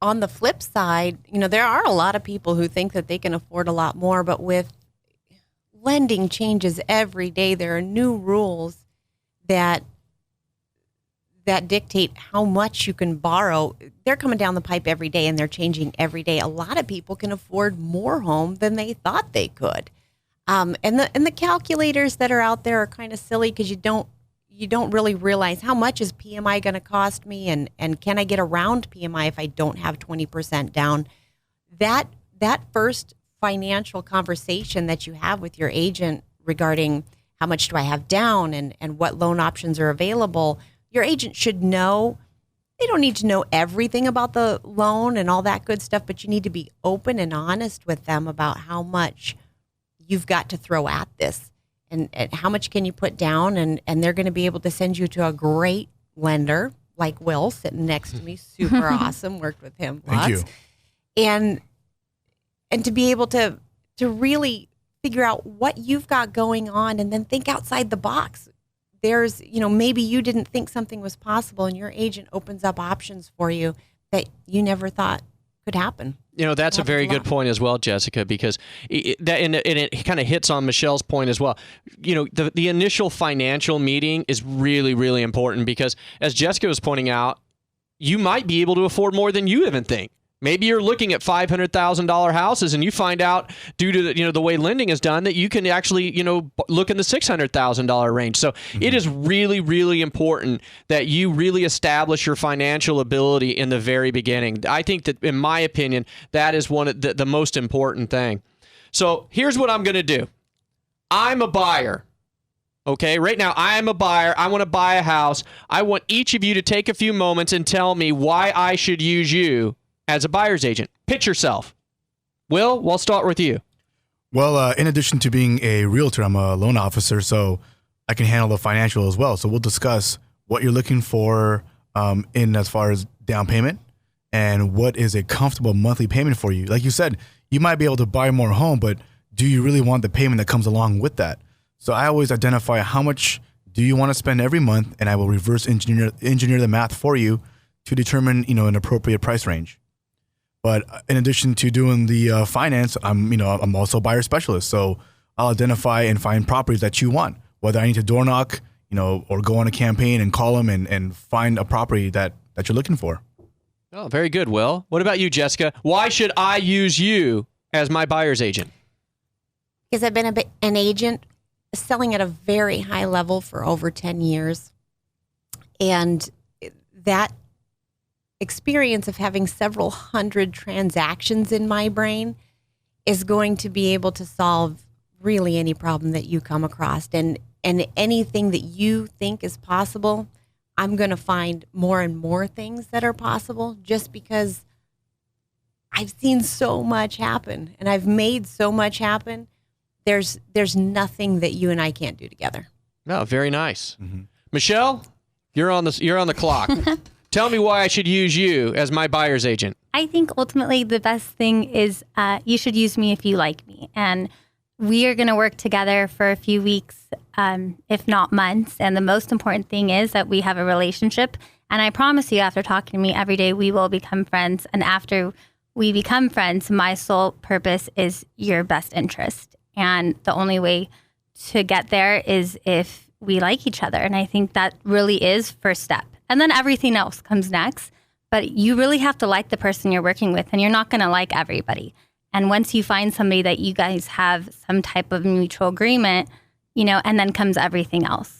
on the flip side, there are a lot of people who think that they can afford a lot more, but with lending changes every day, there are new rules that that dictate how much you can borrow, they're coming down the pipe every day and they're changing every day. A lot of people can afford more home than they thought they could. And the calculators that are out there are kind of silly because you don't really realize how much is PMI going to cost me and can I get around PMI if I don't have 20% down. That first financial conversation that you have with your agent regarding how much do I have down and what loan options are available, your agent should know. They don't need to know everything about the loan and all that good stuff, but you need to be open and honest with them about how much you've got to throw at this and how much can you put down. And they're going to be able to send you to a great lender like Will sitting next to me. Super awesome. Worked with him lots. Thank you. And to be able to really figure out what you've got going on and then think outside the box. There's, maybe you didn't think something was possible and your agent opens up options for you that you never thought could happen. That's a very good point as well, Jessica, because it kind of hits on Michelle's point as well. The initial financial meeting is really, really important because as Jessica was pointing out, you might be able to afford more than you even think. Maybe you're looking at $500,000 houses and you find out due to the way lending is done that you can actually, look in the $600,000 range. So it is really, really important that you really establish your financial ability in the very beginning. I think that, in my opinion, that is one of the most important thing. So here's what I'm going to do. I'm a buyer. Okay, right now I am a buyer. I want to buy a house. I want each of you to take a few moments and tell me why I should use you as a buyer's agent. Pitch yourself. Will, we'll start with you. Well, in addition to being a realtor, I'm a loan officer, so I can handle the financial as well. So we'll discuss what you're looking for in as far as down payment and what is a comfortable monthly payment for you. Like you said, you might be able to buy more home, but do you really want the payment that comes along with that? So I always identify how much do you want to spend every month, and I will reverse engineer the math for you to determine an appropriate price range. But in addition to doing the finance, I'm also a buyer specialist. So I'll identify and find properties that you want, whether I need to door knock, or go on a campaign and call them and find a property that you're looking for. Oh, very good, Will. What about you, Jessica? Why should I use you as my buyer's agent? Because I've been an agent selling at a very high level for over 10 years. And that experience of having several hundred transactions in my brain is going to be able to solve really any problem that you come across. And anything that you think is possible, I'm going to find more and more things that are possible just because I've seen so much happen and I've made so much happen. There's nothing that you and I can't do together. Oh, very nice. Mm-hmm. Michelle, you're on the clock. Tell me why I should use you as my buyer's agent. I think ultimately the best thing is you should use me if you like me. And we are going to work together for a few weeks, if not months. And the most important thing is that we have a relationship. And I promise you, after talking to me every day, we will become friends. And after we become friends, my sole purpose is your best interest. And the only way to get there is if we like each other. And I think that really is first step. And then everything else comes next. But you really have to like the person you're working with, and you're not going to like everybody. And once you find somebody that you guys have some type of mutual agreement, and then comes everything else.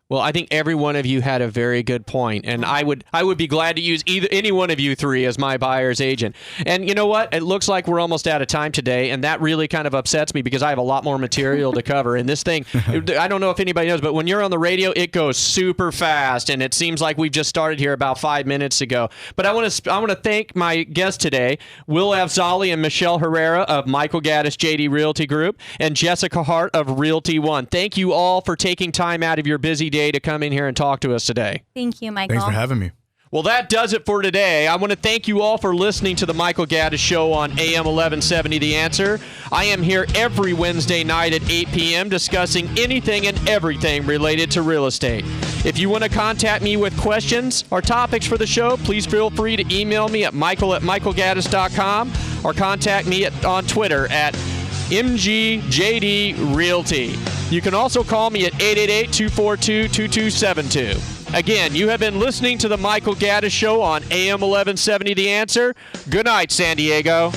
Well, I think every one of you had a very good point, and I would be glad to use any one of you three as my buyer's agent. And you know what? It looks like we're almost out of time today, and that really kind of upsets me because I have a lot more material to cover. And this thing, I don't know if anybody knows, but when you're on the radio, it goes super fast, and it seems like we've just started here about 5 minutes ago. But I want to thank my guests today, Will Afzali and Michelle Herrera of Michael Gaddis JD Realty Group, and Jessica Hart of Realty One. Thank you all for taking time out of your busy day to come in here and talk to us today. Thank you, Michael. Thanks for having me. Well, that does it for today. I want to thank you all for listening to the Michael Gaddis Show on AM 1170 The Answer. I am here every Wednesday night at 8 p.m. discussing anything and everything related to real estate. If you want to contact me with questions or topics for the show, please feel free to email me at michael@michaelgaddis.com or contact me on Twitter at MGJD Realty. You can also call me at 888-242-2272. Again, you have been listening to the Michael Gaddis Show on AM 1170 The Answer. Good night, San Diego.